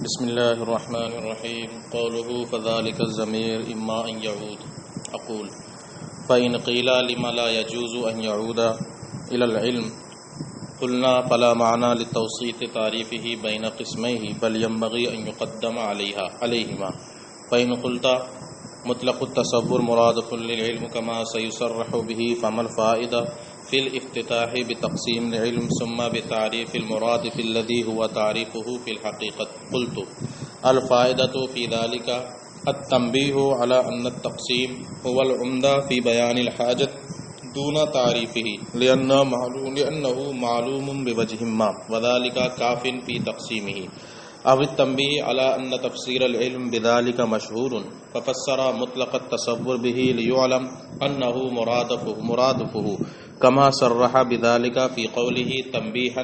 بسم الله الرحمن الرحيم. قوله فذلك الضمير إما أن يعود. أقول فإن قيل لما لا يجوز أن يعود إلى العلم قلنا فلا معنى لتوصيف تعريفه بين قسميه بل ينبغي أن يقدم عليهما. فإن قلت مطلق التصور مرادف للعلم كما سيصرح به فما الفائدة في الافتتاح بتقسيم العلم ثم بتعريف المراد في الذي هو تعريفه في الحقيقة؟ قلت الفائدة في ذلك التنبيه على أن التقسيم هو العمدة في بيان الحاجة دون تعريفه لأنه معلوم بوجه ما وذلك كاف في تقسيمه، أو التنبيه على أن تفسير العلم بذلك مشهور ففسر مطلق التصور به ليعلم أنه مرادفه كما صرح بذلك في قوله تنبيها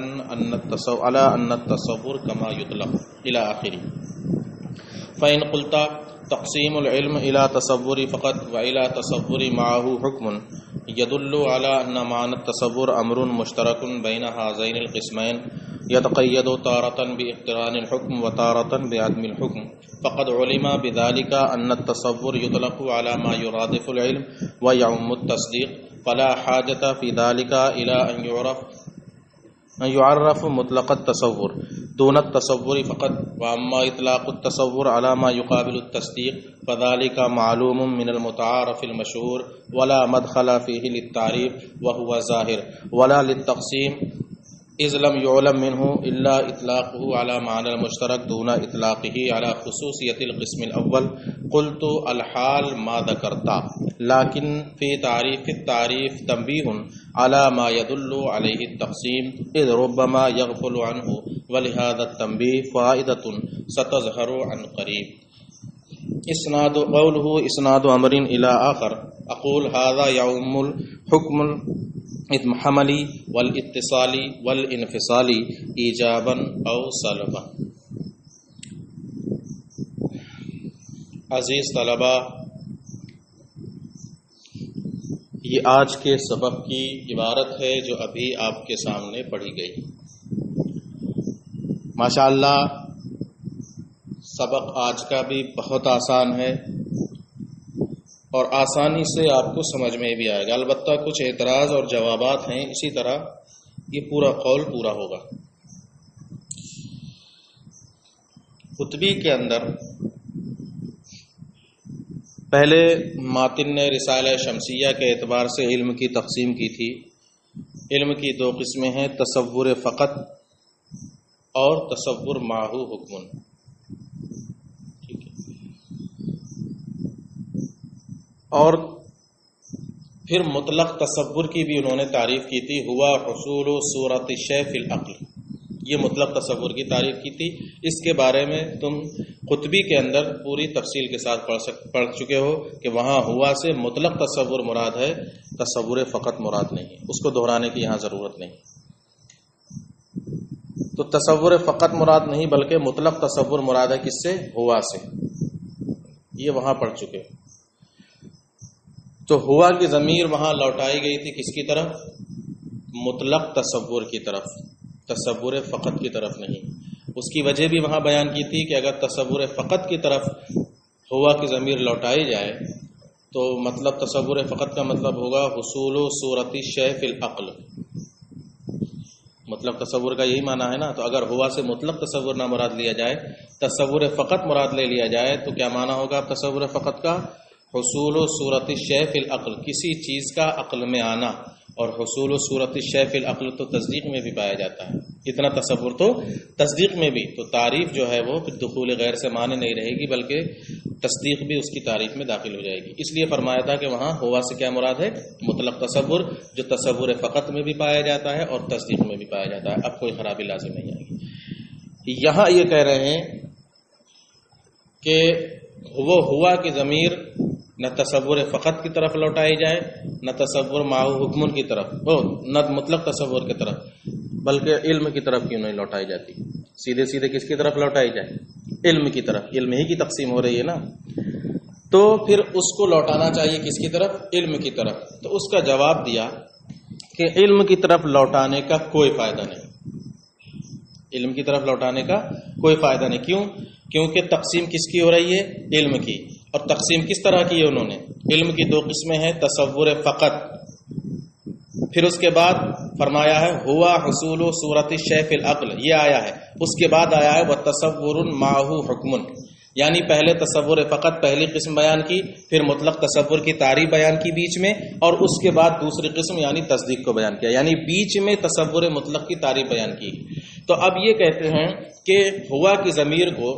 على أن التصور كما يطلق إلى آخره. فإن قلت تقسيم العلم إلى تصور فقط وإلى تصور معه حكم يدل على أن معنى التصور أمر مشترك بين هذين القسمين يتقيد تارة باقتران الحكم وتارة بعدم الحكم، فقد علم بذلك أن التصور يطلق على ما يرادف العلم ويعم التصديق، فلا حاجة في ذلك إلى أن يعرف مطلق التصور دون التصور فقط. وأما إطلاق التصور على ما يقابل التصديق فذلك معلوم من المتعارف المشهور ولا مدخل فيه للتعريف وهو ظاهر ولا للتقسيم إذ لم يعلم منه إلا إطلاقه على معنى المشترك دون إطلاقه على خصوصية القسم الأول. قلت الحال ما ذكرت، لكن في التعريف تنبيه على ما يدل عليه التقسيم إذ ربما يغفل عنه، ولهذا التنبيه فائدة ستظهر عن قريب. قوله إسناد أمر إلى آخر. أقول هذا يعم الحكم الحملی والاتصالی والانفصالی ایجابا او سلبا. عزیز طلبہ، یہ آج کے سبق کی عبارت ہے جو ابھی آپ کے سامنے پڑھی گئی. ماشاءاللہ سبق آج کا بھی بہت آسان ہے اور آسانی سے آپ کو سمجھ میں بھی آئے گا. البتہ کچھ اعتراض اور جوابات ہیں، اسی طرح یہ پورا قول پورا ہوگا. قطبی کے اندر پہلے ماتن نے رسالہ شمسیہ کے اعتبار سے علم کی تقسیم کی تھی. علم کی دو قسمیں ہیں، تصور فقط اور تصور معہو حکم. اور پھر مطلق تصور کی بھی انہوں نے تعریف کی تھی، ہوا حصول صورت الشیء فی العقل. یہ مطلق تصور کی تعریف کی تھی. اس کے بارے میں تم قطبی کے اندر پوری تفصیل کے ساتھ پڑھ چکے ہو کہ وہاں ہوا سے مطلق تصور مراد ہے، تصور فقط مراد نہیں. اس کو دہرانے کی یہاں ضرورت نہیں. تو تصور فقط مراد نہیں بلکہ مطلق تصور مراد ہے کس سے؟ ہوا سے. یہ وہاں پڑھ چکے ہو. تو ہوا کی ضمیر وہاں لوٹائی گئی تھی کس کی طرف؟ مطلق تصور کی طرف، تصور فقط کی طرف نہیں. اس کی وجہ بھی وہاں بیان کی تھی کہ اگر تصور فقط کی طرف ہوا کی ضمیر لوٹائی جائے تو مطلب تصور فقط کا مطلب ہوگا حصول صورت الشیء فی العقل. مطلب تصور کا یہی معنی ہے نا. تو اگر ہوا سے مطلق تصور نہ مراد لیا جائے، تصور فقط مراد لے لیا جائے تو کیا معنی ہوگا تصور فقط کا؟ حصول صورت الشیء فی العقل، کسی چیز کا عقل میں آنا. اور حصول صورت الشیء فی العقل تو تصدیق میں بھی پایا جاتا ہے. اتنا تصور تو تصدیق میں بھی. تو تعریف جو ہے وہ دخول غیر سے معنی نہیں رہے گی بلکہ تصدیق بھی اس کی تعریف میں داخل ہو جائے گی. اس لیے فرمایا تھا کہ وہاں ہوا سے کیا مراد ہے؟ مطلق تصور، جو تصور فقط میں بھی پایا جاتا ہے اور تصدیق میں بھی پایا جاتا ہے. اب کوئی خرابی لازم نہیں آئے گی. یہاں یہ کہہ رہے ہیں کہ وہ ہوا کی ضمیر نہ تصور فقط کی طرف لوٹائی جائے، نہ تصور معہو حکم کی طرف، نہ مطلق تصور کی طرف، بلکہ علم کی طرف کیوں نہیں لوٹائی جاتی؟ سیدھے سیدھے کس کی طرف لوٹائی جائے؟ علم کی طرف. علم ہی کی تقسیم ہو رہی ہے نا. تو پھر اس کو لوٹانا چاہیے کس کی طرف؟ علم کی طرف. تو اس کا جواب دیا کہ علم کی طرف لوٹانے کا کوئی فائدہ نہیں. علم کی طرف لوٹانے کا کوئی فائدہ نہیں. کیوں؟ کیونکہ تقسیم کس کی ہو رہی ہے؟ علم کی. اور تقسیم کس طرح کی ہے انہوں نے؟ علم کی دو قسمیں ہیں، تصور فقط، پھر اس کے بعد فرمایا ہے ہوا حصول صورت الشیء فی العقل، یہ آیا ہے. اس کے بعد آیا ہے وتصور معہ حکم، یعنی پہلے تصور فقط پہلی قسم بیان کی، پھر مطلق تصور کی تعریف بیان کی بیچ میں، اور اس کے بعد دوسری قسم یعنی تصدیق کو بیان کیا، یعنی بیچ میں تصور مطلق کی تعریف بیان کی. تو اب یہ کہتے ہیں کہ ہوا کی ضمیر کو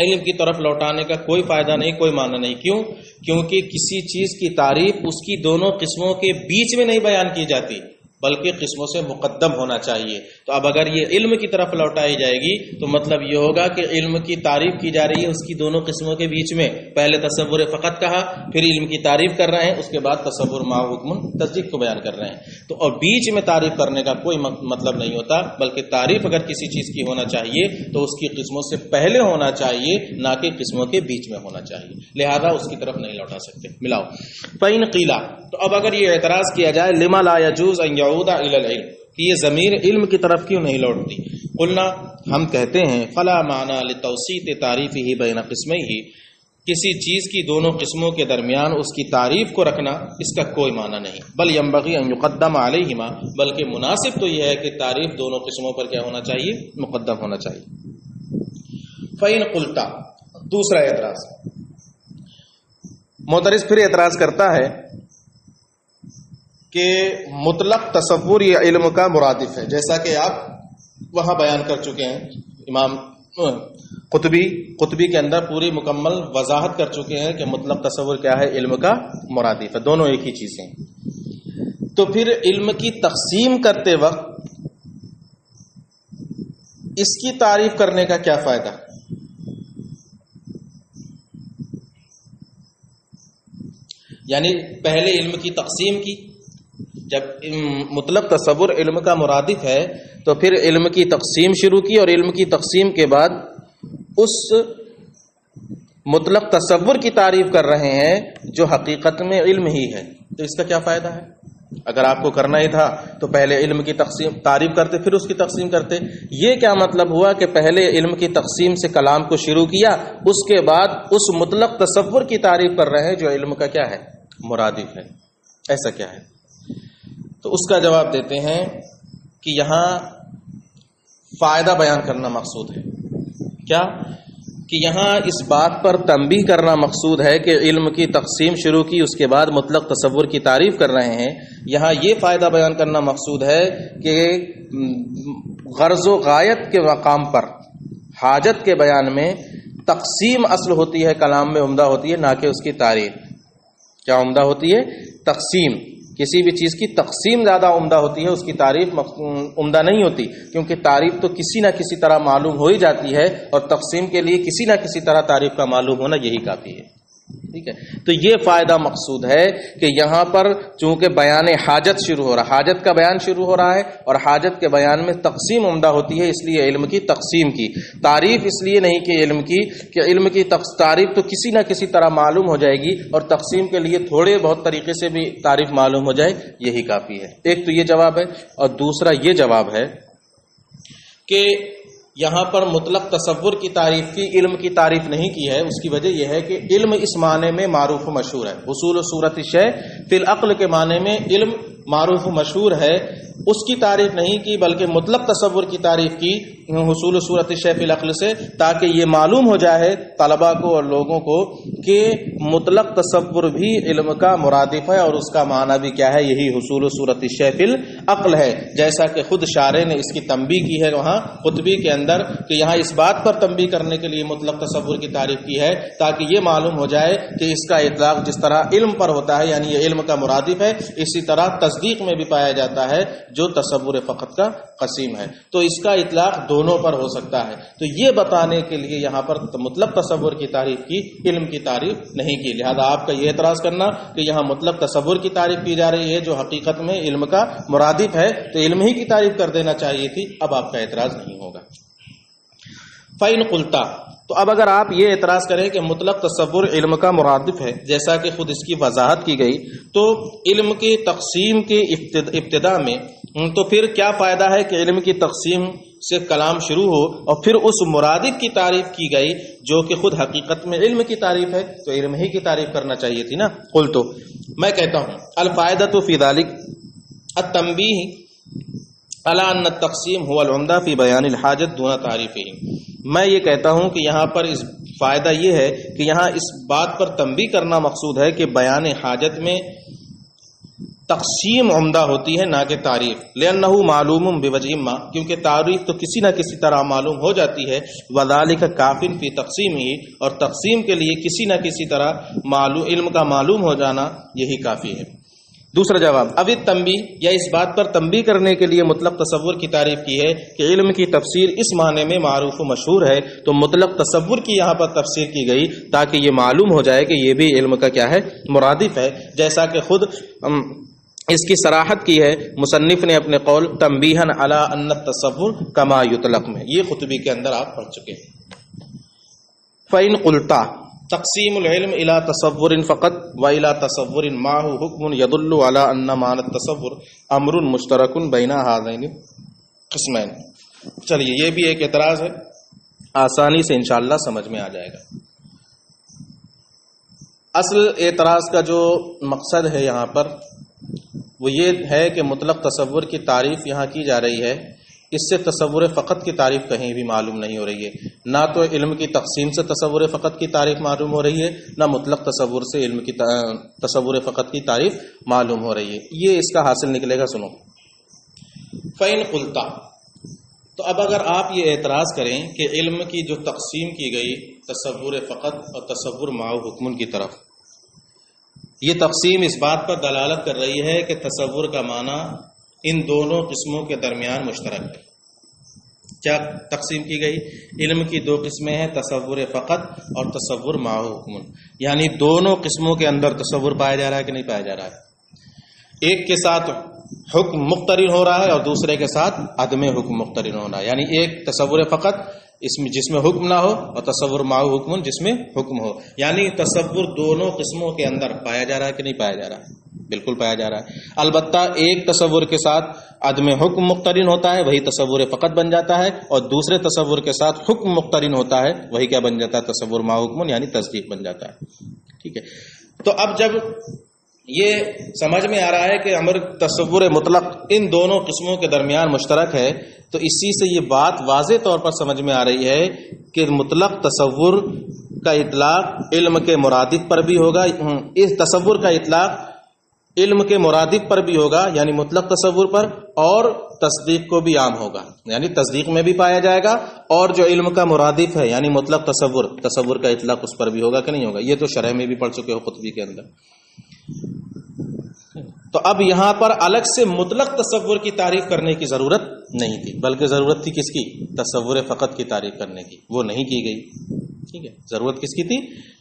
علم کی طرف لوٹانے کا کوئی فائدہ نہیں، کوئی معنی نہیں. کیوں؟ کیونکہ کسی چیز کی تعریف اس کی دونوں قسموں کے بیچ میں نہیں بیان کی جاتی، بلکہ قسموں سے مقدم ہونا چاہیے. تو اب اگر یہ علم کی طرف لوٹائی جائے گی تو مطلب یہ ہوگا کہ علم کی تعریف کی جا رہی ہے اس کی دونوں قسموں کے بیچ میں. پہلے تصور فقط کہا، پھر علم کی تعریف کر رہے ہیں، اس کے بعد تصور مع حکم تصدیق کو بیان کر رہے ہیں. تو اور بیچ میں تعریف کرنے کا کوئی مطلب نہیں ہوتا، بلکہ تعریف اگر کسی چیز کی ہونا چاہیے تو اس کی قسموں سے پہلے ہونا چاہیے، نہ کہ قسموں کے بیچ میں ہونا چاہیے. لہذا اس کی طرف نہیں لوٹا سکتے. ملاؤ فَإِنْ قِيلَ، تو اب اگر یہ اعتراض کیا جائے لما لا يجوز ان يعود الى العلم، کہ یہ ضمیر علم کی طرف کیوں نہیں لوٹتی؟ قلنا، ہم کہتے ہیں فلا معنی لتوسیط تعریفہ بین قسمیہ، کسی چیز کی دونوں قسموں کے درمیان اس کی تعریف کو رکھنا اس کا کوئی معنی نہیں. بل ينبغي ان يقدم علیہما، بلکہ مناسب تو یہ ہے کہ تعریف دونوں قسموں پر کیا ہونا چاہیے؟ مقدم ہونا چاہیے. فَإِنْ قُلْتَ، دوسرا اعتراض، معترض پھر اعتراض کرتا ہے کہ مطلق تصور یہ علم کا مرادف ہے، جیسا کہ آپ وہاں بیان کر چکے ہیں. امام قطبی کے اندر پوری مکمل وضاحت کر چکے ہیں کہ مطلق تصور کیا ہے؟ علم کا مرادف ہے، دونوں ایک ہی چیزیں. تو پھر علم کی تقسیم کرتے وقت اس کی تعریف کرنے کا کیا فائدہ؟ یعنی پہلے علم کی تقسیم کی، جب مطلق تصور علم کا مرادف ہے تو پھر علم کی تقسیم شروع کی، اور علم کی تقسیم کے بعد اس مطلق تصور کی تعریف کر رہے ہیں جو حقیقت میں علم ہی ہے. تو اس کا کیا فائدہ ہے؟ اگر آپ کو کرنا ہی تھا تو پہلے علم کی تقسیم تعریف کرتے، پھر اس کی تقسیم کرتے. یہ کیا مطلب ہوا کہ پہلے علم کی تقسیم سے کلام کو شروع کیا، اس کے بعد اس مطلق تصور کی تعریف کر رہے ہیں جو علم کا کیا ہے؟ مرادف ہے. ایسا کیا ہے؟ تو اس کا جواب دیتے ہیں کہ یہاں فائدہ بیان کرنا مقصود ہے. کیا؟ کہ یہاں اس بات پر تنبیہ کرنا مقصود ہے کہ علم کی تقسیم شروع کی، اس کے بعد مطلق تصور کی تعریف کر رہے ہیں. یہاں یہ فائدہ بیان کرنا مقصود ہے کہ غرض و غایت کے مقام پر حاجت کے بیان میں تقسیم اصل ہوتی ہے، کلام میں عمدہ ہوتی ہے، نہ کہ اس کی تعریف. کیا عمدہ ہوتی ہے؟ تقسیم. کسی بھی چیز کی تقسیم زیادہ عمدہ ہوتی ہے، اس کی تعریف عمدہ نہیں ہوتی، کیونکہ تعریف تو کسی نہ کسی طرح معلوم ہو ہی جاتی ہے، اور تقسیم کے لیے کسی نہ کسی طرح تعریف کا معلوم ہونا یہی کافی ہے. ٹھیک ہے. تو یہ فائدہ مقصود ہے کہ یہاں پر چونکہ بیان حاجت شروع ہو رہا، حاجت کا بیان شروع ہو رہا ہے، اور حاجت کے بیان میں تقسیم عمدہ ہوتی ہے، اس لیے علم کی تقسیم کی. تعریف اس لیے نہیں کہ علم کی تعریف تو کسی نہ کسی طرح معلوم ہو جائے گی، اور تقسیم کے لیے تھوڑے بہت طریقے سے بھی تعریف معلوم ہو جائے، یہی کافی ہے. ایک تو یہ جواب ہے، اور دوسرا یہ جواب ہے کہ یہاں پر مطلق تصور کی تعریف کی، علم کی تعریف نہیں کی ہے. اس کی وجہ یہ ہے کہ علم اس معنی میں معروف و مشہور ہے. حصول صورت الشیء فی العقل کے معنی میں علم معروف و مشہور ہے، اس کی تعریف نہیں کی، بلکہ مطلق تصور کی تعریف کی حصول صورت الشیء فی العقل سے، تاکہ یہ معلوم ہو جائے طلباء کو اور لوگوں کو کہ مطلق تصور بھی علم کا مرادف ہے، اور اس کا معنی بھی کیا ہے؟ یہی حصول صورت الشیء فی العقل ہے. جیسا کہ خود شارح نے اس کی تنبیہ کی ہے وہاں قطبی کے اندر، کہ یہاں اس بات پر تنبیہ کرنے کے لیے مطلق تصور کی تعریف کی ہے تاکہ یہ معلوم ہو جائے کہ اس کا اطلاق جس طرح علم پر ہوتا ہے، یعنی یہ علم کا مرادف ہے، اسی طرح تصدیق میں بھی پایا جاتا ہے جو تصور فقط کا قسیم ہے. تو اس کا اطلاق دونوں پر ہو سکتا ہے. تو یہ بتانے کے لیے یہاں پر مطلق تصور کی تعریف کی، علم کی تعریف نہیں کی. لہذا آپ کا یہ اعتراض کرنا کہ یہاں مطلق تصور کی تعریف کی جا رہی ہے جو حقیقت میں علم کا مرادف ہے، تو علم ہی کی تعریف کر دینا چاہیے تھی. اب آپ کا اعتراض نہیں ہوگا. فَإِنْ قُلْتَ، تو اب اگر آپ یہ اعتراض کریں کہ مطلق تصور علم کا مرادف ہے جیسا کہ خود اس کی وضاحت کی گئی، تو علم کی تقسیم کی ابتدا میں تو پھر کیا فائدہ ہے کہ علم کی تقسیم سے کلام شروع ہو اور پھر اس مرادف کی تعریف کی گئی جو کہ خود حقیقت میں علم کی تعریف ہے، تو علم ہی کی تعریف کرنا چاہیے تھی نا۔ قلت، میں کہتا ہوں، الفائدۃ فی ذلک التنبیہ علی ان التقسیم هو العمدہ فی بیان الحاجت دون تعریفہ۔ میں یہ کہتا ہوں کہ یہاں پر اس فائدہ یہ ہے کہ یہاں اس بات پر تنبیہ کرنا مقصود ہے کہ بیان حاجت میں تقسیم عمدہ ہوتی ہے نہ کہ تعریف، لأنہ معلوم بوجہ ما، کیونکہ تعریف تو کسی نہ کسی طرح معلوم ہو جاتی ہے، وذالک کافٍ فی تقسیمہ، اور تقسیم کے لیے کسی نہ کسی طرح علم کا معلوم ہو جانا یہی کافی ہے۔ دوسرا جواب، اب تنبیہ یا اس بات پر تنبیہ کرنے کے لیے مطلق تصور کی تعریف کی ہے کہ علم کی تفسیر اس معنی میں معروف و مشہور ہے، تو مطلق تصور کی یہاں پر تفسیر کی گئی تاکہ یہ معلوم ہو جائے کہ یہ بھی علم کا کیا ہے، مرادف ہے، جیسا کہ خود اس کی صراحت کی ہے مصنف نے اپنے قول تنبیہا علی ان التصور کما یطلق میں، یہ خطبی کے اندر آپ پڑھ چکے ہیں۔ فَإِنْ قُلْتَ تقسیم العلم الى تصور فقط و الى تصور معه حکم يدل على ان معنى التصور امر مشترک بین هذین قسمین۔ چلیے یہ بھی ایک اعتراض ہے، آسانی سے انشاءاللہ سمجھ میں آ جائے گا۔ اصل اعتراض کا جو مقصد ہے یہاں پر وہ یہ ہے کہ مطلق تصور کی تعریف یہاں کی جا رہی ہے، اس سے تصور فقط کی تعریف کہیں بھی معلوم نہیں ہو رہی ہے، نہ تو علم کی تقسیم سے تصور فقط کی تعریف معلوم ہو رہی ہے، نہ مطلق تصور سے علم کی تصور فقط کی تعریف معلوم ہو رہی ہے۔ یہ اس کا حاصل نکلے گا، سنو۔ فَإِنْ قُلْتَ، تو اب اگر آپ یہ اعتراض کریں کہ علم کی جو تقسیم کی گئی تصور فقط اور تصور معه حکم کی طرف، یہ تقسیم اس بات پر دلالت کر رہی ہے کہ تصور کا معنی ان دونوں قسموں کے درمیان مشترک ہے۔ کیا تقسیم کی گئی؟ علم کی دو قسمیں ہیں، تصور فقط اور تصور معه حکم، یعنی دونوں قسموں کے اندر تصور پایا جا رہا ہے کہ نہیں پایا جا رہا ہے؟ ایک کے ساتھ حکم مقترن ہو رہا ہے اور دوسرے کے ساتھ عدم حکم مقترن ہو رہا ہے، یعنی ایک تصور فقط جس میں حکم نہ ہو اور تصور معه حکم جس میں حکم ہو، یعنی تصور دونوں قسموں کے اندر پایا جا رہا ہے کہ نہیں پایا جا رہا ہے؟ بالکل پایا جا رہا ہے۔ البتہ ایک تصور کے ساتھ عدم حکم مقترن ہوتا ہے، وہی تصور فقط بن جاتا ہے، اور دوسرے تصور کے ساتھ حکم مقترن ہوتا ہے، وہی کیا بن جاتا ہے؟ تصور معه حکم، یعنی تصدیق بن جاتا ہے۔ ٹھیک ہے، تو اب جب یہ سمجھ میں آ رہا ہے کہ امر تصور مطلق ان دونوں قسموں کے درمیان مشترک ہے، تو اسی سے یہ بات واضح طور پر سمجھ میں آ رہی ہے کہ مطلق تصور کا اطلاق علم کے مرادف پر بھی ہوگا، اس تصور کا اطلاق علم کے مرادف پر بھی ہوگا، یعنی مطلق تصور پر، اور تصدیق کو بھی عام ہوگا، یعنی تصدیق میں بھی پایا جائے گا، اور جو علم کا مرادف ہے یعنی مطلق تصور کا اطلاق اس پر بھی ہوگا کہ نہیں ہوگا؟ یہ تو شرح میں بھی پڑھ چکے ہو قطبی کے اندر۔ تو اب یہاں پر الگ سے مطلق تصور کی تعریف کرنے کی ضرورت نہیں تھی، بلکہ ضرورت تھی کس کی؟ تصور فقط کی تعریف کرنے کی، وہ نہیں کی گئی۔ ٹھیک ہے، ضرورت کس کی تھی؟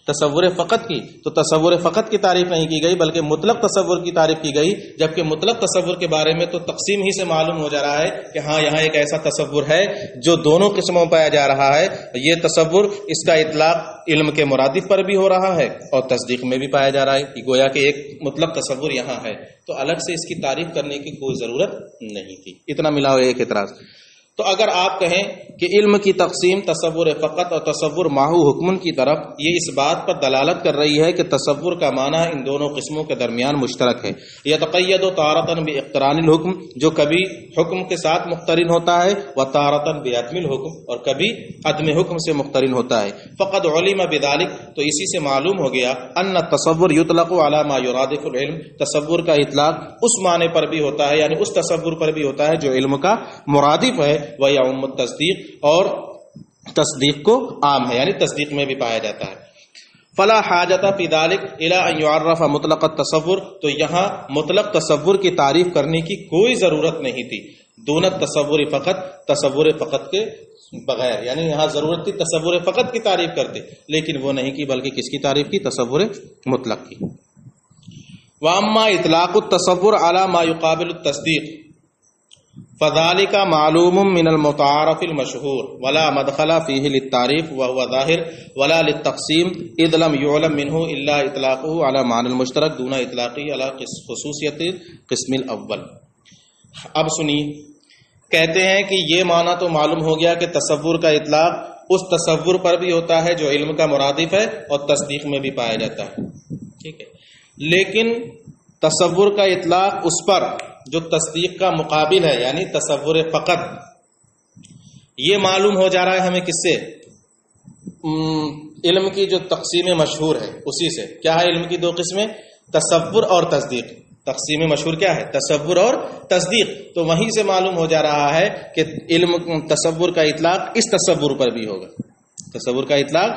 تصور فقط کی، تو تصور فقط کی تعریف نہیں کی گئی بلکہ مطلق تصور کی تعریف کی گئی، جبکہ مطلق تصور کے بارے میں تو تقسیم ہی سے معلوم ہو جا رہا ہے کہ ہاں یہاں ایک ایسا تصور ہے جو دونوں قسموں پایا جا رہا ہے، یہ تصور اس کا اطلاق علم کے مرادف پر بھی ہو رہا ہے اور تصدیق میں بھی پایا جا رہا ہے، گویا کہ ایک مطلق تصور یہاں ہے، تو الگ سے اس کی تعریف کرنے کی کوئی ضرورت نہیں تھی۔ اتنا ملا ہوا ایک اعتراض۔ تو اگر آپ کہیں کہ علم کی تقسیم تصور فقط اور تصور معه حکم کی طرف، یہ اس بات پر دلالت کر رہی ہے کہ تصور کا معنی ان دونوں قسموں کے درمیان مشترک ہے، یتقید تارۃ باقتران الحکم، جو کبھی حکم کے ساتھ مقترن ہوتا ہے، و تارۃ بعدم الحکم، اور کبھی عدم حکم سے مقترن ہوتا ہے۔ فقد علم بذلک، تو اسی سے معلوم ہو گیا، ان التصور یطلق علی ما یرادف العلم، تصور کا اطلاق اس معنی پر بھی ہوتا ہے، یعنی اس تصور پر بھی ہوتا ہے جو علم کا مرادف ہے، وَيَعُمُّ التصدیق، اور تصدیق کو عام ہے، یعنی تصدیق میں بھی پایا جاتا ہے۔ فلا حاجت فی ذلک الی ان یعرف مطلق التصور، تو یہاں مطلق تصور کی تعریف کرنے کی کوئی ضرورت نہیں تھی، دون التصور فقط، تصور فقط کے بغیر، یعنی یہاں ضرورت تھی تصور فقط کی تعریف کرتے، لیکن وہ نہیں کی، بلکہ کس کی تعریف کی؟ تصور مطلق کی۔ وَأَمَّا اطلاق التصور علی ما یقابل التصدیق، فذلك معلوم من المتعارف المشهور ولا مدخل فيه للتعريف وهو ظاهر ولا للتقسيم إذ لم يعلم منه إلا إطلاقه على معنى المشترك دون إطلاقه على خصوصية القسم الأول. اب سنیے، کہتے ہیں کہ یہ معنی تو معلوم ہو گیا کہ تصور کا اطلاق اس تصور پر بھی ہوتا ہے جو علم کا مرادف ہے اور تصدیق میں بھی پایا جاتا ہے، ٹھیک ہے، لیکن تصور کا اطلاق اس پر جو تصدیق کا مقابل ہے یعنی تصور فقط، یہ معلوم ہو جا رہا ہے ہمیں کس سے؟ علم کی جو تقسیم مشہور ہے اسی سے. کیا ہے علم کی دو قسمیں؟ تصور اور تصدیق. تقسیم مشہور کیا ہے؟ تصور اور تصدیق. تو وہیں سے معلوم ہو جا رہا ہے کہ علم تصور کا اطلاق اس تصور پر بھی ہوگا، تصور کا اطلاق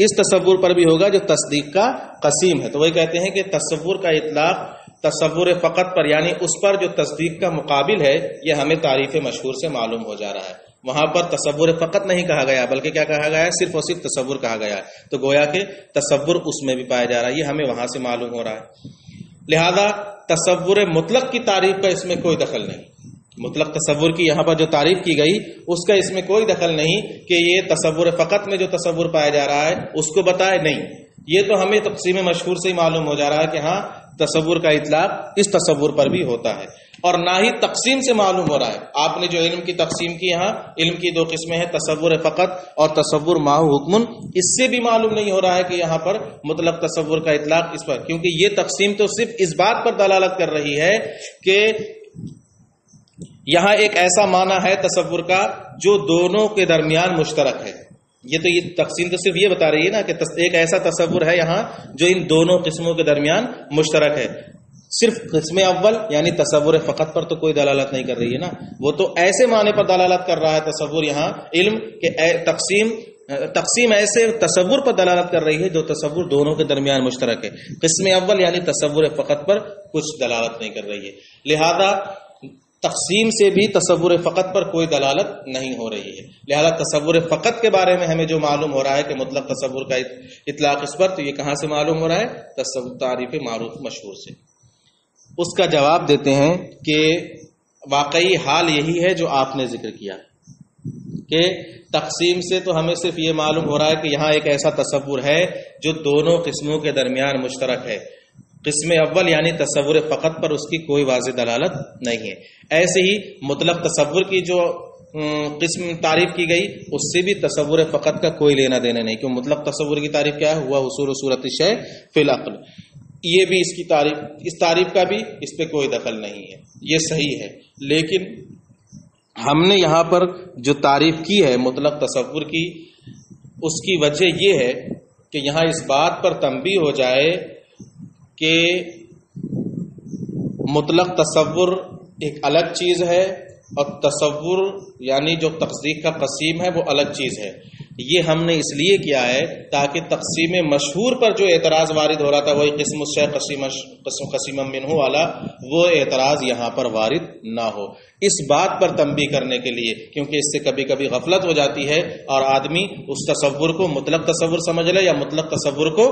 اس تصور پر بھی ہوگا جو تصدیق کا قسیم ہے. تو وہی کہتے ہیں کہ تصور کا اطلاق تصور فقط پر یعنی اس پر جو تصدیق کا مقابل ہے یہ ہمیں تعریف مشہور سے معلوم ہو جا رہا ہے. وہاں پر تصور فقط نہیں کہا گیا بلکہ کیا کہا گیا ہے؟ صرف اور صرف تصور کہا گیا ہے. تو گویا کہ تصور اس میں بھی پایا جا رہا ہے، یہ ہمیں وہاں سے معلوم ہو رہا ہے. لہذا تصور مطلق کی تعریف کا اس میں کوئی دخل نہیں. مطلق تصور کی یہاں پر جو تعریف کی گئی اس کا اس میں کوئی دخل نہیں کہ یہ تصور فقط میں جو تصور پایا جا رہا ہے اس کو بتائے، نہیں. یہ تو ہمیں تقسیم مشہور سے ہی معلوم ہو جا رہا ہے کہ ہاں تصور کا اطلاق اس تصور پر بھی ہوتا ہے، اور نہ ہی تقسیم سے معلوم ہو رہا ہے. آپ نے جو علم کی تقسیم کی، یہاں علم کی دو قسمیں ہیں، تصور فقط اور تصور ماہو حکمن، اس سے بھی معلوم نہیں ہو رہا ہے کہ یہاں پر مطلق تصور کا اطلاق اس پر، کیونکہ یہ تقسیم تو صرف اس بات پر دلالت کر رہی ہے کہ یہاں ایک ایسا معنی ہے تصور کا جو دونوں کے درمیان مشترک ہے. یہ تقسیم تو صرف یہ بتا رہی ہے نا کہ ایک ایسا تصور ہے یہاں جو ان دونوں قسموں کے درمیان مشترک ہے. صرف قسم اول یعنی تصور فقط پر تو کوئی دلالت نہیں کر رہی ہے نا، وہ تو ایسے معنی پر دلالت کر رہا ہے تصور یہاں علم کہ تقسیم ایسے تصور پر دلالت کر رہی ہے جو تصور دونوں کے درمیان مشترک ہے. قسم اول یعنی تصور فقط پر کچھ دلالت نہیں کر رہی ہے. لہذا تقسیم سے بھی تصور فقط پر کوئی دلالت نہیں ہو رہی ہے. لہذا تصور فقط کے بارے میں ہمیں جو معلوم ہو رہا ہے کہ مطلق تصور کا اطلاق اس پر، تو یہ کہاں سے معلوم ہو رہا ہے؟ تصور تعریف معروف مشہور سے. اس کا جواب دیتے ہیں کہ واقعی حال یہی ہے جو آپ نے ذکر کیا کہ تقسیم سے تو ہمیں صرف یہ معلوم ہو رہا ہے کہ یہاں ایک ایسا تصور ہے جو دونوں قسموں کے درمیان مشترک ہے. قسم اول یعنی تصور فقط پر اس کی کوئی واضح دلالت نہیں ہے. ایسے ہی مطلق تصور کی جو قسم تعریف کی گئی اس سے بھی تصور فقط کا کوئی لینا دینا نہیں، کیوں مطلق تصور کی تعریف کیا ہے؟ ہوا حصول صورت الشیء فی العقل. یہ بھی اس کی تعریف، اس تعریف کا بھی اس پہ کوئی دخل نہیں ہے، یہ صحیح ہے. لیکن ہم نے یہاں پر جو تعریف کی ہے مطلق تصور کی، اس کی وجہ یہ ہے کہ یہاں اس بات پر تنبیہ ہو جائے کہ مطلق تصور ایک الگ چیز ہے اور تصور یعنی جو تصدیق کا قسیم ہے وہ الگ چیز ہے. یہ ہم نے اس لیے کیا ہے تاکہ تقسیم مشہور پر جو اعتراض وارد ہو رہا تھا وہی قسم الشیء قسیم منہ والا، وہ اعتراض یہاں پر وارد نہ ہو، اس بات پر تنبیہ کرنے کے لیے، کیونکہ اس سے کبھی کبھی غفلت ہو جاتی ہے اور آدمی اس تصور کو مطلق تصور سمجھ لے یا مطلق تصور کو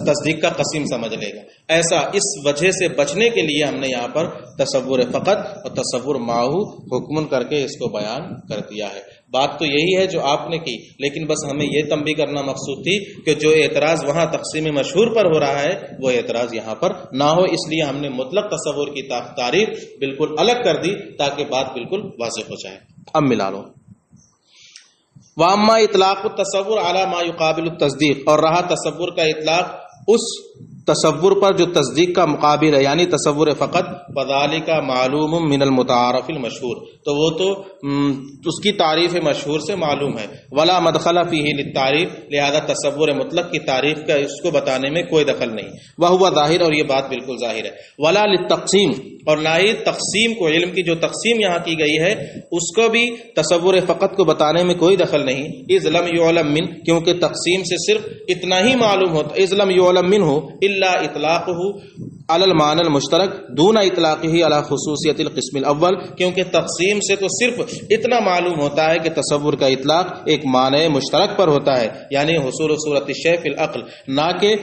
تصدیق کا قسیم سمجھ لے گا. ایسا اس وجہ سے بچنے کے لیے ہم نے یہاں پر تصور فقط اور تصور ماہو حکمن کر کے اس کو بیان کر دیا ہے. بات تو یہی ہے جو آپ نے کی، لیکن بس ہمیں یہ تنبیہ کرنا مقصود تھی کہ جو اعتراض وہاں تقسیم مشہور پر ہو رہا ہے وہ اعتراض یہاں پر نہ ہو، اس لیے ہم نے مطلق تصور کی تعریف بالکل الگ کر دی تاکہ بات بالکل واضح ہو جائے. اب ملا لو. واما اطلاق التصور علی ما یقابل التصدیق، اور رہا تصور کا اطلاق اس تصور پر جو تصدیق کا مقابل ہے یعنی تصور فقط، فذالک معلوم من المتعارف المشہور، تو وہ تو اس کی تعریف مشہور سے معلوم ہے. ولا مدخل فیہ للتعریف، لہذا تصور مطلق کی تعریف کا اس کو بتانے میں کوئی دخل نہیں. وہو ظاہر، اور یہ بات بالکل ظاہر ہے. ولا للتقسیم، اور نہ ہی تقسیم کو، علم کی جو تقسیم یہاں کی گئی ہے اس کو بھی تصور فقط کو بتانے میں کوئی دخل نہیں. اذ لم یعلم من، کیونکہ تقسیم سے صرف اتنا ہی معلوم ہوتا، اذ لم یعلم منہ الا اطلاقہ علی المعنی المشترک دون اطلاقہ علی خصوصیت القسم الاول، کیونکہ تقسیم سے تو صرف اتنا معلوم ہوتا ہے کہ تصور کا اطلاق ایک معنی مشترک پر ہوتا ہے، یعنی حصول صورت الشیء فی العقل، نہ کہ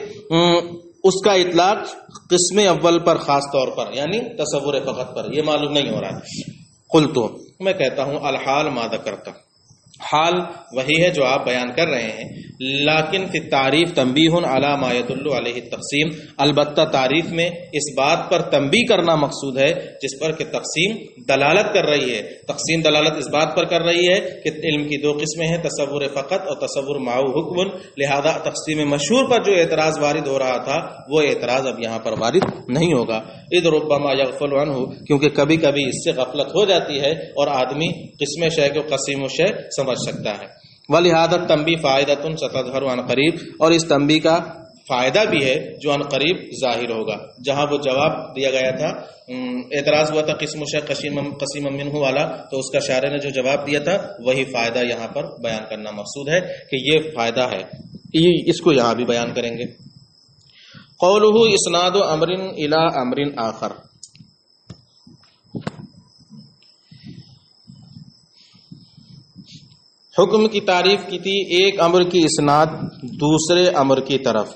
اس کا اطلاق قسم اول پر خاص طور پر یعنی تصور فقط پر یہ معلوم نہیں ہو رہا. قلت میں کہتا ہوں الحال ما ذکرتا، حال وہی ہے جو آپ بیان کر رہے ہیں، لیکن فی تعریف تنبیہ علی ما یدل علیہ التقسیم، البتہ تعریف میں اس بات پر تنبیہ کرنا مقصود ہے جس پر کہ تقسیم دلالت کر رہی ہے. تقسیم دلالت اس بات پر کر رہی ہے کہ علم کی دو قسمیں ہیں، تصور فقط اور تصور معه حکم. لہذا تقسیم مشہور پر جو اعتراض وارد ہو رہا تھا وہ اعتراض اب یہاں پر وارد نہیں ہوگا. اذ ربما یغفل عنہ، کیونکہ کبھی کبھی اس سے غفلت ہو جاتی ہے اور آدمی قسم شے کو قسیم و شے سمجھ سکتا ہے. ولہذا تنبیہ فائدۃ ستظہر عن قریب، اور اس تنبیہ کا فائدہ بھی ہے جو عن قریب ظاہر ہوگا. جہاں وہ جواب دیا گیا تھا، اعتراض ہوا تھا قسم شے قسیم منہ والا، تو اس کا شارح نے جو جواب دیا تھا وہی فائدہ یہاں پر بیان کرنا مقصود ہے کہ یہ فائدہ ہے، اس کو یہاں بھی بیان کریں گے. قولہ اسناد امر الی امر آخر، حکم کی تعریف کی تھی ایک امر کی اسناد دوسرے امر کی طرف.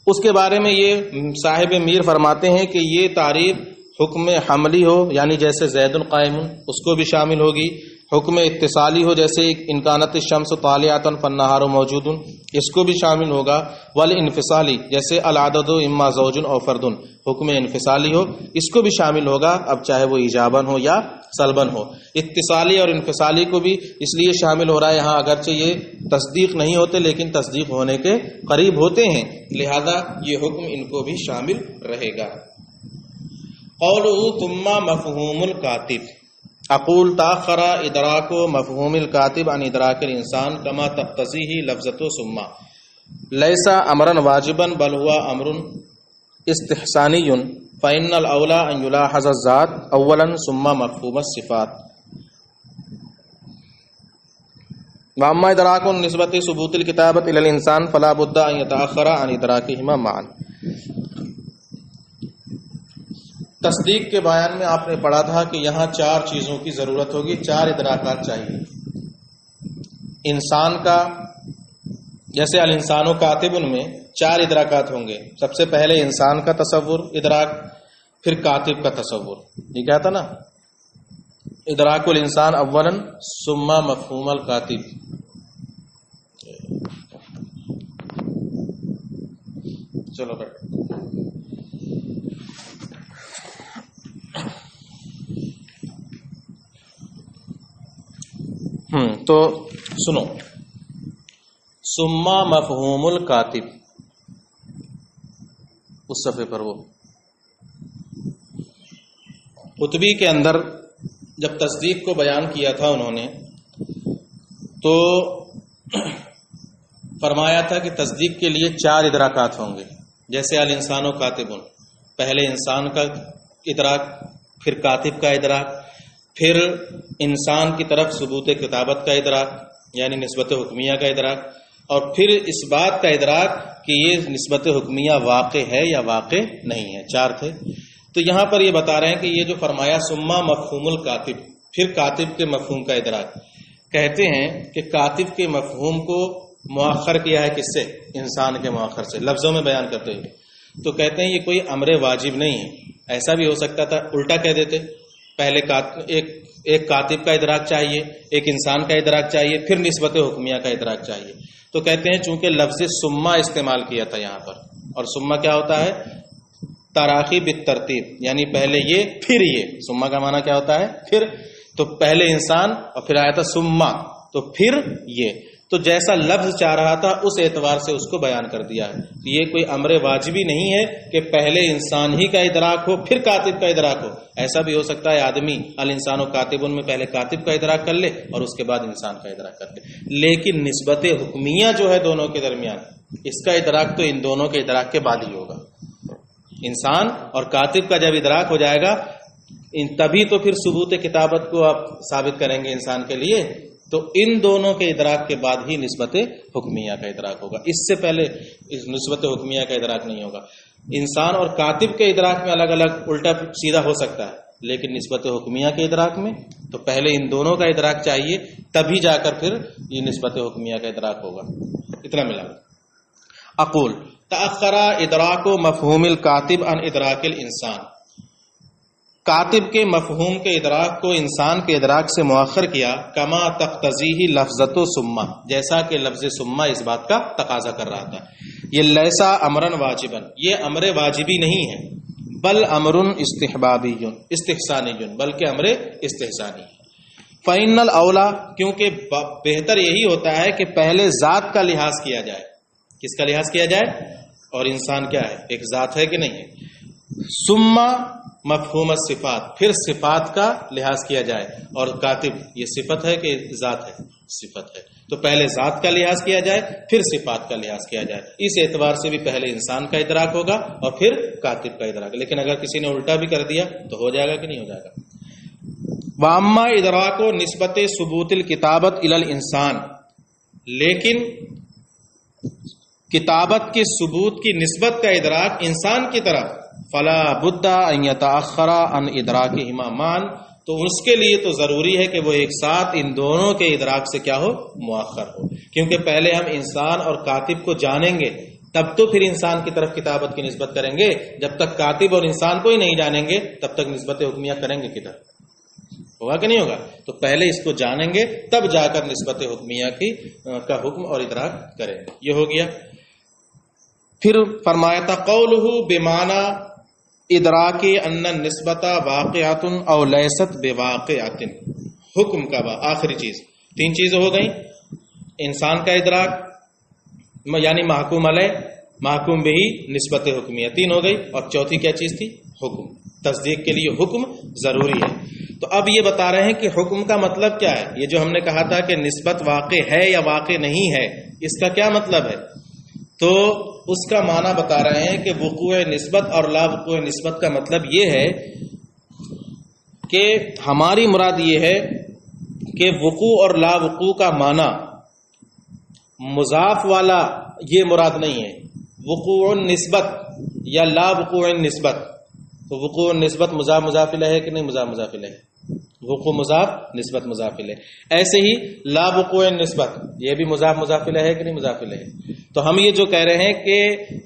اس کے بارے میں یہ صاحب میر فرماتے ہیں کہ یہ تعریف حکم حملی ہو یعنی جیسے زید القائم اس کو بھی شامل ہوگی، حکم اتصالی ہو جیسے انکانت الشمس طالعۃ فالنہار موجود اس کو بھی شامل ہوگا، والانفصالی جیسے العدد اما زوج او فرد حکم انفصالی ہو اس کو بھی شامل ہوگا، اب چاہے وہ ایجابن ہو یا سلبن ہو. اتصالی اور انفصالی کو بھی اس لیے شامل ہو رہا ہے یہاں، اگرچہ یہ تصدیق نہیں ہوتے لیکن تصدیق ہونے کے قریب ہوتے ہیں، لہذا یہ حکم ان کو بھی شامل رہے گا. قولہ ثم مفہوم الکاتب، اقول تاخر ادراک مفہوم الکاتب عن ادراک الانسان کما تقتضیہ لفظۃ ثم لیس امرا واجبا بل ہوا امر استحسانی فإن الاولی ان یلاحظ الذات اولا ثم مفہوم الصفات. واما ادراک نسبت ثبوت الکتابۃ الی الانسان فلا بد ان یتأخر عن ادراکہما معا. تصدیق کے بیان میں آپ نے پڑھا تھا کہ یہاں چار چیزوں کی ضرورت ہوگی، چار ادراکات چاہیے. انسان کا جیسے الانسان و کاتب ان میں چار ادراکات ہوں گے. سب سے پہلے انسان کا تصور ادراک، پھر کاتب کا تصور. یہ کیا تھا نا، ادراک الانسان اولا ثم مفہوم الکاتب. چلو بیٹھ تو سنو، ثم مفہوم الکاتب اس صفحے پر وہ قطبی کے اندر جب تصدیق کو بیان کیا تھا انہوں نے تو فرمایا تھا کہ تصدیق کے لیے چار ادراکات ہوں گے. جیسے الانسان و کاتبن، پہلے انسان کا ادراک، پھر کاتب کا ادراک، پھر انسان کی طرف ثبوت کتابت کا ادراک یعنی نسبت حکمیہ کا ادراک، اور پھر اس بات کا ادراک کہ یہ نسبت حکمیہ واقع ہے یا واقع نہیں ہے. چار تھے. تو یہاں پر یہ بتا رہے ہیں کہ یہ جو فرمایا ثم مفہوم الکاتب، پھر کاتب کے مفہوم کا ادراک. کہتے ہیں کہ کاتب کے مفہوم کو مؤخر کیا ہے کس سے؟ انسان کے مؤخر سے، لفظوں میں بیان کرتے ہوئے. تو کہتے ہیں یہ کوئی امر واجب نہیں ہے. ایسا بھی ہو سکتا تھا الٹا کہہ دیتے، پہلے ایک کاتب کا ادراک چاہیے، ایک انسان کا ادراک چاہیے، پھر نسبت حکمیہ کا ادراک چاہیے. تو کہتے ہیں چونکہ لفظ ثم استعمال کیا تھا یہاں پر، اور ثم کیا ہوتا ہے؟ تراخی بالترتیب، یعنی پہلے یہ پھر یہ. ثم کا معنی کیا ہوتا ہے؟ پھر. تو پہلے انسان اور پھر آیا تھا ثم، تو پھر یہ. تو جیسا لفظ چاہ رہا تھا اس اعتبار سے اس کو بیان کر دیا ہے. یہ کوئی امر واجبی نہیں ہے کہ پہلے انسان ہی کا ادراک ہو پھر کاتب کا ادراک ہو. ایسا بھی ہو سکتا ہے آدمی الانسان و کاتبن میں پہلے کاتب کا ادراک کر لے اور اس کے بعد انسان کا ادراک کر لے. لیکن نسبت حکمیہ جو ہے دونوں کے درمیان، اس کا ادراک تو ان دونوں کے ادراک کے بعد ہی ہوگا. انسان اور کاتب کا جب ادراک ہو جائے گا تبھی تو پھر ثبوت کتابت کو آپ ثابت کریں گے انسان کے لیے. تو ان دونوں کے ادراک کے بعد ہی نسبت حکمیہ کا ادراک ہوگا، اس سے پہلے اس نسبت حکمیہ کا ادراک نہیں ہوگا. انسان اور کاتب کے ادراک میں الگ الگ الٹا سیدھا ہو سکتا ہے، لیکن نسبت حکمیہ کے ادراک میں تو پہلے ان دونوں کا ادراک چاہیے، تبھی جا کر پھر یہ نسبت حکمیہ کا ادراک ہوگا. اتنا ملا. اقول تأخر ادراک مفہوم الکاتب عن ادراک الانسان، کاتب کے مفہوم کے ادراک کو انسان کے ادراک سے مؤخر کیا، کما تقتضیہ لفظۃ ثم، جیسا کہ لفظ ثم اس بات کا تقاضا کر رہا تھا. یہ لیسا امرن واجبا، یہ امر واجبی نہیں ہے، بل امر استحبابی استحسانی، بلکہ امر استحسانی ہے. فإن الاولا، کیونکہ بہتر یہی ہوتا ہے کہ پہلے ذات کا لحاظ کیا جائے. کس کا لحاظ کیا جائے؟ اور انسان کیا ہے؟ ایک ذات ہے کہ نہیں ہے. ثم مفہوم الصفات، پھر صفات کا لحاظ کیا جائے. اور کاتب یہ صفت ہے کہ ذات ہے؟ صفت ہے. تو پہلے ذات کا لحاظ کیا جائے، پھر صفات کا لحاظ کیا جائے. اس اعتبار سے بھی پہلے انسان کا ادراک ہوگا اور پھر کاتب کا ادراک. لیکن اگر کسی نے الٹا بھی کر دیا تو ہو جائے گا کہ نہیں ہو جائے گا. واما ادراک و نسبت ثبوت الکتابت الی الانسان، لیکن کتابت کے ثبوت کی نسبت کا ادراک انسان کی طرف، فلا بد ان یتأخر عن ادراکہما معا، تو اس کے لیے تو ضروری ہے کہ وہ ایک ساتھ ان دونوں کے ادراک سے کیا ہو؟ مؤخر ہو. کیونکہ پہلے ہم انسان اور کاتب کو جانیں گے، تب تو پھر انسان کی طرف کتابت کی نسبت کریں گے. جب تک کاتب اور انسان کو ہی نہیں جانیں گے تب تک نسبت حکمیہ کریں گے کدھر؟ ہوگا کہ نہیں ہوگا؟ تو پہلے اس کو جانیں گے تب جا کر نسبت حکمیہ کا حکم اور ادراک کریں گے. یہ ہو گیا. پھر فرمایا تھا قولہ بمعنی ادراک ان النسبت واقعات او لیست بواقعات، حکم کا آخری چیز. تین چیزیں ہو گئیں: انسان کا ادراک یعنی محکوم علیہ، محکوم بہی، نسبت حکمیہ. تین ہو گئی. اور چوتھی کیا چیز تھی؟ حکم. تصدیق کے لیے حکم ضروری ہے. تو اب یہ بتا رہے ہیں کہ حکم کا مطلب کیا ہے. یہ جو ہم نے کہا تھا کہ نسبت واقع ہے یا واقع نہیں ہے، اس کا کیا مطلب ہے؟ تو اس کا معنی بتا رہے ہیں کہ وقوع نسبت اور لا وقوع نسبت کا مطلب یہ ہے کہ ہماری مراد یہ ہے کہ وقوع اور لا وقوع کا معنی مضاف والا یہ مراد نہیں ہے. وقوع نسبت یا لا وقوع نسبت، تو وقوع نسبت مضاف مضاف الیہ ہے کہ نہیں؟ مضاف مضاف الیہ. وقوع مضاف، نسبت مضاف الیہ. ایسے ہی لا وقوع نسبت، یہ بھی مضاف مضاف الیہ ہے کہ نہیں؟ مضاف الیہ. تو ہم یہ جو کہہ رہے ہیں کہ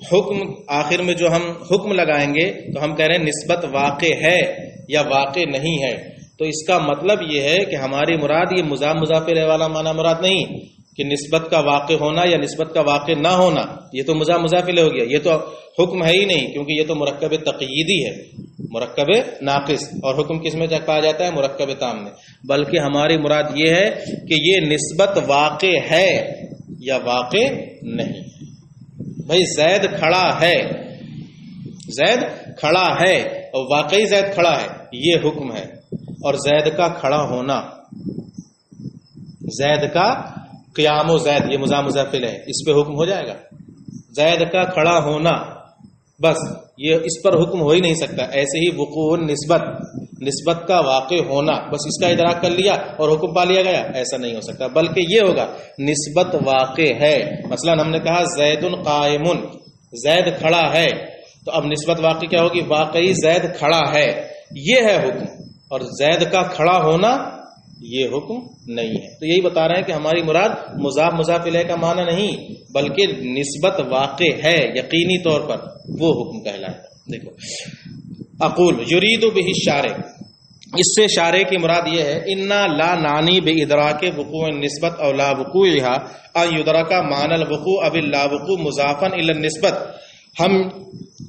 حکم آخر میں جو ہم حکم لگائیں گے تو ہم کہہ رہے ہیں نسبت واقع ہے یا واقع نہیں ہے. تو اس کا مطلب یہ ہے کہ ہماری مراد یہ مضاف مضاف الیہ والا معنی مراد نہیں کہ نسبت کا واقع ہونا یا نسبت کا واقع نہ ہونا. یہ تو مضاف مضاف الیہ ہو گیا. یہ تو حکم ہے ہی نہیں، کیونکہ یہ تو مرکب تقییدی ہے، مرکب ناقص. اور حکم کس میں کہا جاتا ہے؟ مرکب تام میں. بلکہ ہماری مراد یہ ہے کہ یہ نسبت واقع ہے یا واقع نہیں ہے. بھائی زید کھڑا ہے، زید کھڑا ہے اور واقعی زید کھڑا ہے، یہ حکم ہے. اور زید کا کھڑا ہونا، زید کا قیام و زید، یہ مضاف مضاف الیہ ہے، اس پہ حکم ہو جائے گا. زید کا کھڑا ہونا، بس یہ اس پر حکم ہو ہی نہیں سکتا. ایسے ہی وقوع نسبت، نسبت کا واقع ہونا، بس اس کا ادراک کر لیا اور حکم پا لیا گیا، ایسا نہیں ہو سکتا. بلکہ یہ ہوگا نسبت واقع ہے. مثلا ہم نے کہا زید قائم، زید کھڑا ہے، تو اب نسبت واقع کیا ہوگی؟ واقعی زید کھڑا ہے، یہ ہے حکم. اور زید کا کھڑا ہونا یہ حکم نہیں ہے. تو یہی بتا رہے ہیں کہ ہماری مراد مضاف مضاف الیہ کا معنی نہیں، بلکہ نسبت واقع ہے یقینی طور پر، وہ حکم کہلاتا ہے. دیکھو اقول یرید بہ الشارع، اس سے شارع کی مراد یہ ہے انا لا نانی بادراک وقوع النسبت او لا وقوعها ان یدرک معنی الوقوع اب لا وقوع مضافا الی النسبت. ہم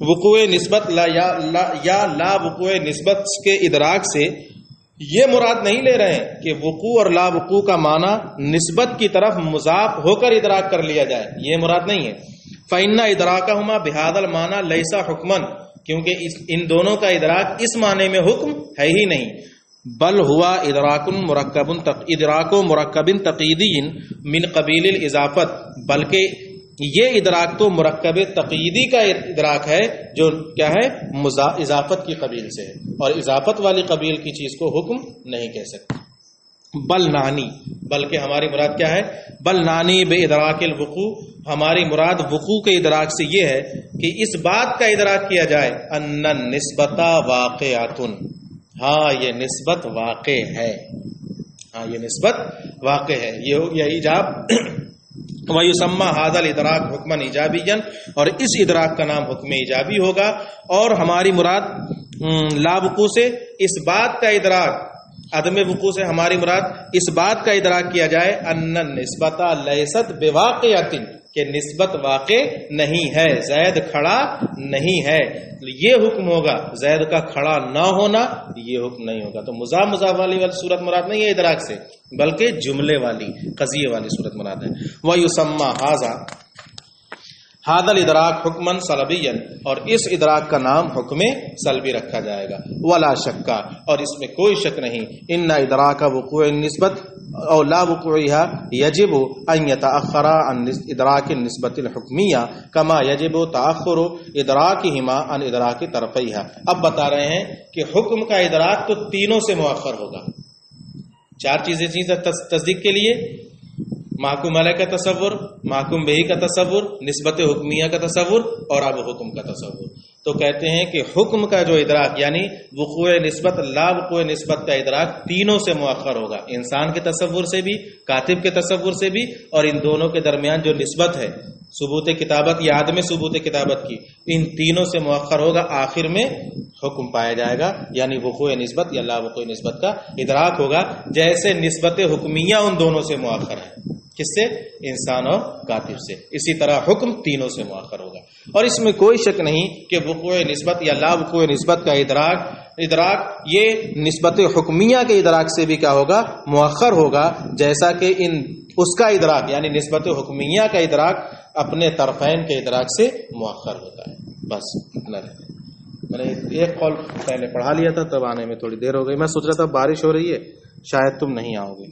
وقوع نسبت یا لا وقوع نسبت کے ادراک سے یہ مراد نہیں لے رہے ہیں کہ وقوع اور لا وقوع کا معنی نسبت کی طرف مضاف ہو کر ادراک کر لیا جائے، یہ مراد نہیں ہے. فإن ادراکہما بہذا المعنی لیس حکما، کیونکہ ان دونوں کا ادراک اس معنی میں حکم ہے ہی نہیں. بل ہوا ادراک مرکب تقییدی من قبیل الاضافت، بلکہ یہ ادراک تو مرکب تقییدی کا ادراک ہے جو کیا ہے؟ اضافت کی قبیل سے ہے، اور اضافت والی قبیل کی چیز کو حکم نہیں کہہ سکتے. بل نانی، بلکہ ہماری مراد کیا ہے؟ بل نانی بے ادراک الوقوع، ہماری مراد وقوع کے ادراک سے یہ ہے کہ اس بات کا ادراک کیا جائے ان النسبت واقعات، ہاں یہ نسبت واقع ہے، ہاں یہ نسبت واقع ہے. یہ ایجاب وَيُسَمَّى هَذَا الْإِدْرَاكُ حُكْمًا ایجابیًا، اور اس ادراک کا نام حکم ایجابی ہوگا. اور ہماری مراد لا وقوع سے اس بات کا ادراک، عدم وقوع سے ہماری مراد اس بات کا ادراک کیا جائے ان النسبۃ لیست بواقعۃ، کہ نسبت واقع نہیں ہے، زید کھڑا نہیں ہے. یہ حکم ہوگا، زید کا کھڑا نہ ہونا یہ حکم نہیں ہوگا. تو مضاف مضاف والی صورت مراد نہیں ہے ادراک سے، بلکہ جملے والی قضیے والی صورت مراد ہے. وَيُسَمَّى هَذَا الْإِدْرَاكُ حُكْمًا سلبيًا، اور اس ادراک کا نام حکم سلبی رکھا جائے گا. ولا شک، اور اس میں کوئی شک نہیں، ان ادراک وقوع النسبت او لا وقوعها يجب ان يتاخر عن ادراک النسبت الحکمیہ كما يجب تاخر ادراکهما عن ادراک طرفیها. اب بتا رہے ہیں کہ حکم کا ادراک تو تینوں سے مؤخر ہوگا. چار چیزیں تصدیق کے لیے: محکوم علیہ کا تصور، محکوم بہی کا تصور، نسبت حکمیہ کا تصور، اور اب حکم کا تصور. تو کہتے ہیں کہ حکم کا جو ادراک یعنی وقوع نسبت لا وقوع نسبت کا ادراک تینوں سے مؤخر ہوگا، انسان کے تصور سے بھی، کاتب کے تصور سے بھی، اور ان دونوں کے درمیان جو نسبت ہے ثبوت کتابت یا عدم ثبوت کتابت کی، ان تینوں سے مؤخر ہوگا. آخر میں حکم پایا جائے گا، یعنی وقوع نسبت یا لا وقوع نسبت کا ادراک ہوگا. جیسے نسبت حکمیہ ان دونوں سے مؤخر ہے، کس سے؟ انسان اور کاتب سے. اسی طرح حکم تینوں سے مؤخر ہوگا. اور اس میں کوئی شک نہیں کہ وقوع نسبت یا لا وقوع نسبت کا ادراک یہ نسبت حکمیہ کے ادراک سے بھی کیا ہوگا؟ مؤخر ہوگا، جیسا کہ اس کا ادراک یعنی نسبت حکمیہ کا ادراک اپنے طرفین کے ادراک سے مؤخر ہوتا ہے. بس اتنا رہتا ہے. میں نے ایک قول پہلے پڑھا لیا تھا، تب آنے میں تھوڑی دیر ہو گئی. میں سوچ رہا تھا بارش ہو رہی ہے، شاید تم نہیں آؤ گے.